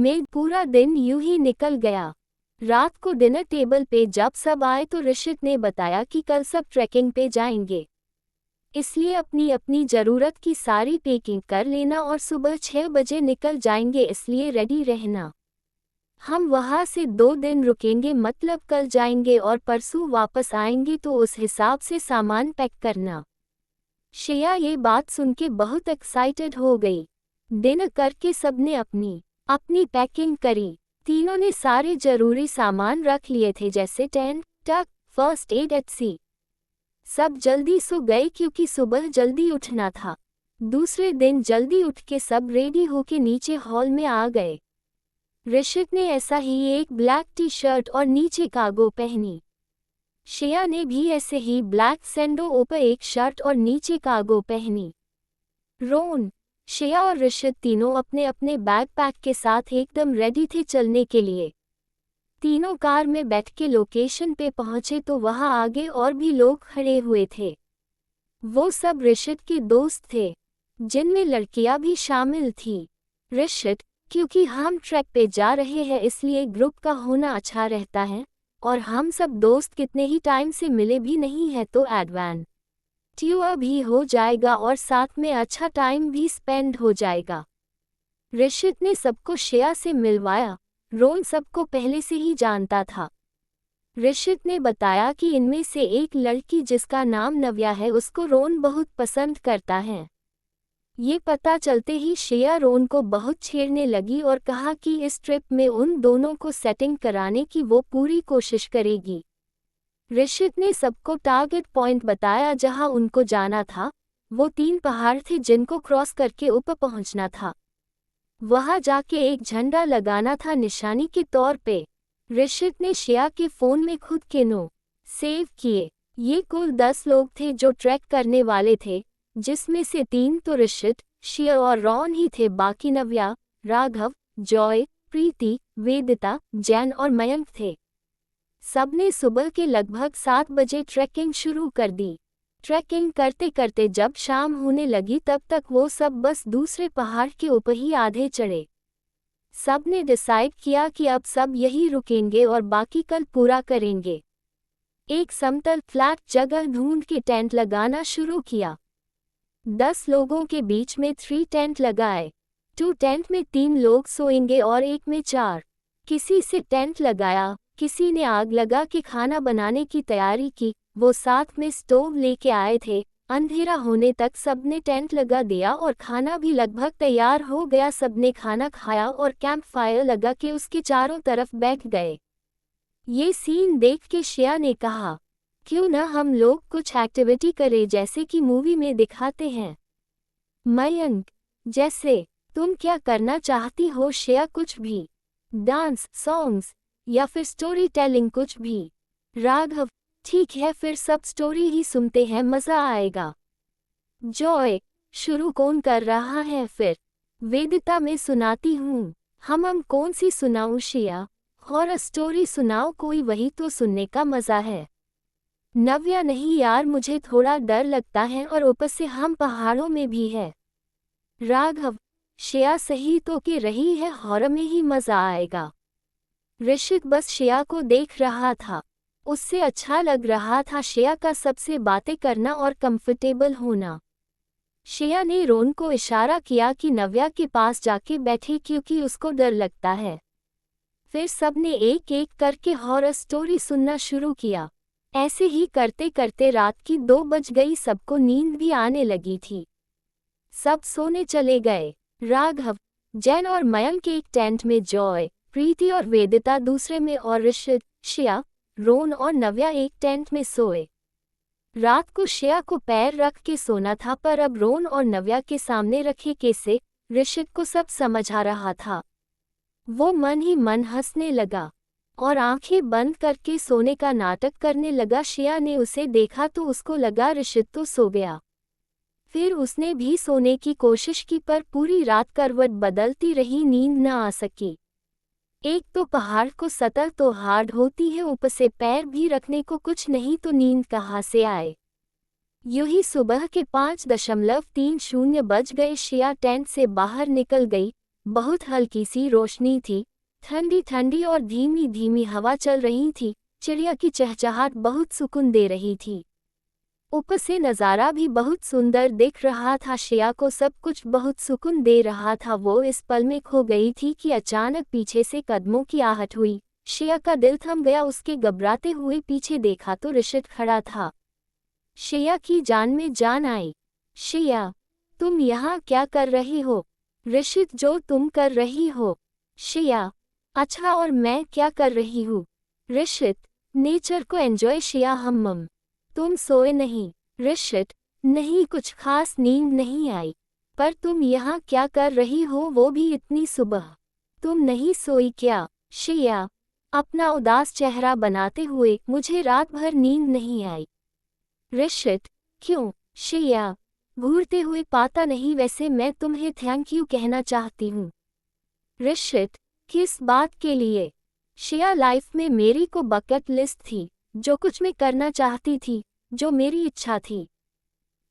में पूरा दिन यूं ही निकल गया। रात को डिनर टेबल पे जब सब आए तो ऋषित ने बताया कि कल सब ट्रैकिंग पे जाएंगे, इसलिए अपनी अपनी ज़रूरत की सारी पैकिंग कर लेना और सुबह 6 बजे निकल जाएंगे, इसलिए रेडी रहना। हम वहाँ से 2 दिन रुकेंगे, मतलब कल जाएंगे और परसों वापस आएंगे, तो उस हिसाब से सामान पैक करना। श्रेया ये बात सुन के बहुत एक्साइटेड हो गई। डिनर करके सबने अपनी अपनी पैकिंग करी। तीनों ने सारे जरूरी सामान रख लिए थे, जैसे टेंट, टक, फर्स्ट एड etc। सब जल्दी सो गए क्योंकि सुबह जल्दी उठना था। दूसरे दिन जल्दी उठ के सब रेडी होके नीचे हॉल में आ गए। ऋषित ने ऐसा ही एक ब्लैक टी शर्ट और नीचे कार्गो पहनी। श्रेया ने भी ऐसे ही ब्लैक सैंडो ऊपर एक शर्ट और नीचे कार्गो पहनी। रोन, श्रेया और ऋषित तीनों अपने अपने बैग पैक के साथ एकदम रेडी थे चलने के लिए। तीनों कार में बैठ के लोकेशन पे पहुंचे तो वहां आगे और भी लोग खड़े हुए थे। वो सब ऋषित के दोस्त थे, जिनमें लड़कियां भी शामिल थी। ऋषित, क्योंकि हम ट्रैक पे जा रहे हैं इसलिए ग्रुप का होना अच्छा रहता है, और हम सब दोस्त कितने ही टाइम से मिले भी नहीं है, तो एडवेंचर भी हो जाएगा और साथ में अच्छा टाइम भी स्पेंड हो जाएगा। ऋषित ने सबको श्रेया से मिलवाया। रोन सबको पहले से ही जानता था। ऋषित ने बताया कि इनमें से एक लड़की जिसका नाम नव्या है, उसको रोन बहुत पसंद करता है। ये पता चलते ही श्रेया रोन को बहुत छेड़ने लगी और कहा कि इस ट्रिप में उन दोनों को सेटिंग कराने की वो पूरी कोशिश करेगी। ऋषित ने सबको टारगेट पॉइंट बताया जहां उनको जाना था। वो 3 पहाड़ थे जिनको क्रॉस करके ऊपर पहुंचना था। वहां जाके एक झंडा लगाना था निशानी के तौर पे। ऋषित ने श्रेया के फ़ोन में खुद के नो सेव किए। ये कुल 10 लोग थे जो ट्रैक करने वाले थे, जिसमें से 3 तो ऋषित, श्रेया और रॉन ही थे। बाकी नव्या, राघव, जॉय, प्रीति, वेदिता, जैन और मयंक थे। सबने सुबह के लगभग 7 बजे ट्रैकिंग शुरू कर दी। ट्रैकिंग करते करते जब शाम होने लगी तब तक वो सब बस दूसरे पहाड़ के ऊपर ही आधे चढ़े। सब ने डिसाइड किया कि अब सब यही रुकेंगे और बाकी कल पूरा करेंगे। एक समतल फ्लैट जगह ढूंढ के टेंट लगाना शुरू किया। 10 लोगों के बीच में 3 टेंट लगाए। 2 टेंट में 3 लोग सोएंगे और एक में 4। किसी से टेंट लगाया, किसी ने आग लगा के खाना बनाने की तैयारी की। वो साथ में स्टोव लेके आए थे। अंधेरा होने तक सबने टेंट लगा दिया और खाना भी लगभग तैयार हो गया। सबने खाना खाया और कैंप फायर लगा के उसके चारों तरफ बैठ गए। ये सीन देख के श्रेया ने कहा, क्यों ना हम लोग कुछ एक्टिविटी करें जैसे कि मूवी में दिखाते हैं। मयंक, जैसे तुम क्या करना चाहती हो? श्रेया, कुछ भी, डांस, सॉन्ग्स या फिर स्टोरी टेलिंग, कुछ भी। राघव, ठीक है, फिर सब स्टोरी ही सुनते हैं, मज़ा आएगा। जॉय, शुरू कौन कर रहा है? फिर वेदिता, मैं सुनाती हूँ। हम कौन सी सुनाऊँ? श्रेया, हॉरर स्टोरी सुनाओ कोई, वही तो सुनने का मज़ा है। नव्या, नहीं यार, मुझे थोड़ा डर लगता है और ऊपर से हम पहाड़ों में भी है। राघव, श्रेया सही तो कह रही है, हॉरर में ही मज़ा आएगा। ऋषित बस श्रेया को देख रहा था। उससे अच्छा लग रहा था श्रेया का सबसे बातें करना और कंफर्टेबल होना। श्रेया ने रोन को इशारा किया कि नव्या के पास जाके बैठे क्योंकि उसको डर लगता है। फिर सबने एक एक करके हॉरर स्टोरी सुनना शुरू किया। ऐसे ही करते करते रात की 2 बज गई। सबको नींद भी आने लगी थी। सब सोने चले गए। राघव, जैन और मयंक एक टेंट में, जॉय, प्रीति और वेदिता दूसरे में और ऋषित, श्रेया, रोन और नव्या एक टेंट में सोए। रात को श्रेया को पैर रख के सोना था, पर अब रोन और नव्या के सामने रखे कैसे, ऋषित को सब समझ आ रहा था। वो मन ही मन हंसने लगा और आंखें बंद करके सोने का नाटक करने लगा। श्रेया ने उसे देखा तो उसको लगा ऋषित तो सो गया। फिर उसने भी सोने की कोशिश की, पर पूरी रात करवट बदलती रही, नींद न आ सकी। एक तो पहाड़ को सतह तो हार्ड होती है, ऊपर से पैर भी रखने को कुछ नहीं, तो नींद कहाँ से आए। यूं ही सुबह के 5:30 बज गए। श्रेया टेंट से बाहर निकल गई। बहुत हल्की सी रोशनी थी, ठंडी ठंडी और धीमी धीमी हवा चल रही थी, चिड़िया की चहचहाट बहुत सुकून दे रही थी। ऊपर से नज़ारा भी बहुत सुंदर दिख रहा था। श्रेया को सब कुछ बहुत सुकून दे रहा था। वो इस पल में खो गई थी कि अचानक पीछे से कदमों की आहट हुई। श्रेया का दिल थम गया। उसके घबराते हुए पीछे देखा तो ऋषित खड़ा था। श्रेया की जान में जान आई। श्रेया, तुम यहाँ क्या कर रही हो? ऋषित, जो तुम कर रही हो। श्रेया, अच्छा, और मैं क्या कर रही हूँ? ऋषित, नेचर को एंजॉय। श्रेया, हम तुम सोए नहीं? ऋषित, नहीं, कुछ खास नींद नहीं आई। पर तुम यहाँ क्या कर रही हो, वो भी इतनी सुबह? तुम नहीं सोई क्या? श्रेया, अपना उदास चेहरा बनाते हुए, मुझे रात भर नींद नहीं आई। ऋषित, क्यों? श्रेया, घूरते हुए, पाता नहीं, वैसे मैं तुम्हें थैंक यू कहना चाहती हूँ। ऋषित, किस बात के लिए? श्रेया, लाइफ में मेरी को बकेट लिस्ट थी, जो कुछ मैं करना चाहती थी, जो मेरी इच्छा थी,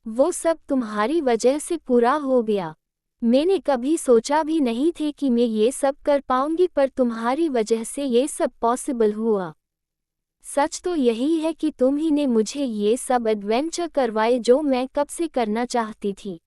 वो सब तुम्हारी वजह से पूरा हो गया। मैंने कभी सोचा भी नहीं थे कि मैं ये सब कर पाऊंगी, पर तुम्हारी वजह से ये सब पॉसिबल हुआ। सच तो यही है कि तुम ही ने मुझे ये सब एडवेंचर करवाए जो मैं कब से करना चाहती थी।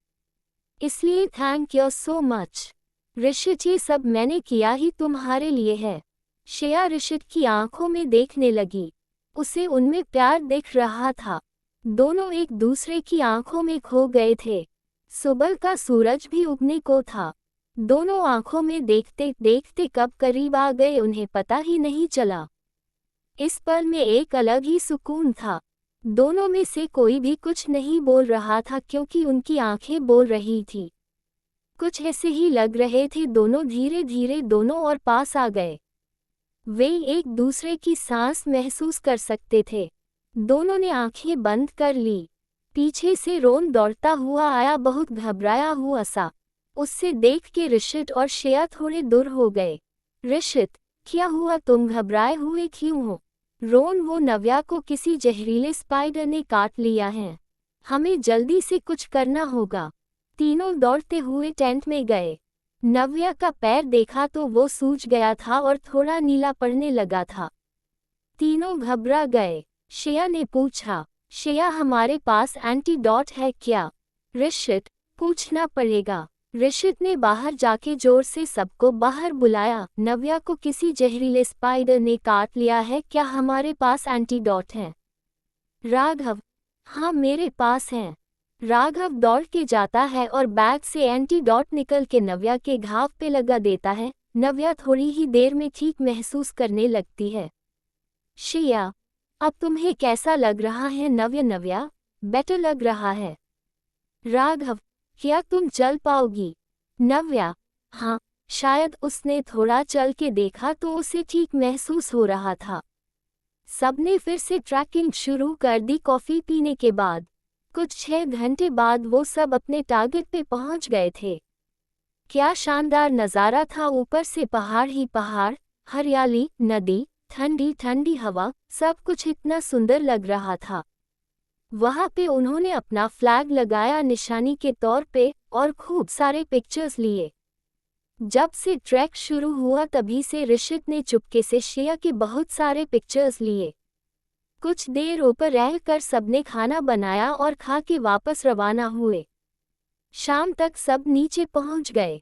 इसलिए thank you so much. Rishit, ये सब मैंने किया ही तुम्हारे लिए है। श्रेया ऋषित की आंखों में देखने लगी। उसे उनमें प्यार दिख रहा था। दोनों एक दूसरे की आंखों में खो गए थे। सुबह का सूरज भी उगने को था। दोनों आंखों में देखते देखते कब करीब आ गए उन्हें पता ही नहीं चला। इस पल में एक अलग ही सुकून था। दोनों में से कोई भी कुछ नहीं बोल रहा था, क्योंकि उनकी आंखें बोल रही थी। कुछ ऐसे ही लग रहे थे। दोनों धीरे धीरे दोनों और पास आ गए। वे एक दूसरे की सांस महसूस कर सकते थे। दोनों ने आंखें बंद कर ली। पीछे से रोन दौड़ता हुआ आया, बहुत घबराया हुआ सा। उससे देख के ऋषित और श्रेया थोड़े दूर हो गए। ऋषित, क्या हुआ? तुम घबराए हुए क्यों हो? रोन, वो नव्या को किसी जहरीले स्पाइडर ने काट लिया है। हमें जल्दी से कुछ करना होगा। तीनों दौड़ते हुए टेंट में गए। नव्या का पैर देखा तो वो सूज गया था और थोड़ा नीला पड़ने लगा था। तीनों घबरा गए। श्रेया ने पूछा, श्रेया, हमारे पास एंटीडोट है क्या? ऋषित, पूछना पड़ेगा। ऋषित ने बाहर जाके जोर से सबको बाहर बुलाया। नव्या को किसी जहरीले स्पाइडर ने काट लिया है, क्या हमारे पास एंटीडोट है? राघव, हाँ, मेरे पास है। राघव दौड़ के जाता है और बैग से एंटीडोट निकल के नव्या के घाव पे लगा देता है। नव्या थोड़ी ही देर में ठीक महसूस करने लगती है। श्रेया, अब तुम्हें कैसा लग रहा है? नव्या, बेटर लग रहा है। राघव, क्या तुम चल पाओगी? नव्या, हाँ, शायद। उसने थोड़ा चल के देखा तो उसे ठीक महसूस हो रहा था। सबने फिर से ट्रैकिंग शुरू कर दी। कॉफी पीने के बाद कुछ 6 घंटे बाद वो सब अपने टारगेट पे पहुंच गए थे। क्या शानदार नज़ारा था! ऊपर से पहाड़ ही पहाड़, हरियाली, नदी, ठंडी ठंडी हवा, सब कुछ इतना सुंदर लग रहा था। वहाँ पे उन्होंने अपना फ्लैग लगाया निशानी के तौर पे और खूब सारे पिक्चर्स लिए। जब से ट्रैक शुरू हुआ तभी से ऋषित ने चुपके से श्रेया के बहुत सारे पिक्चर्स लिए। कुछ देर ऊपर रहकर सबने खाना बनाया और खा के वापस रवाना हुए। शाम तक सब नीचे पहुंच गए।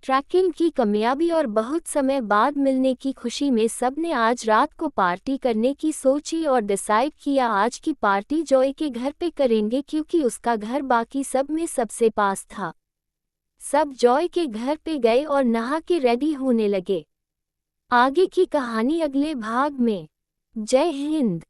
ट्रैकिंग की कामयाबी और बहुत समय बाद मिलने की खुशी में सबने आज रात को पार्टी करने की सोची और डिसाइड किया आज की पार्टी जॉय के घर पे करेंगे, क्योंकि उसका घर बाकी सब में सबसे पास था। सब जॉय के घर पे गए और नहा के रेडी होने लगे। आगे की कहानी अगले भाग में। जय हिंद।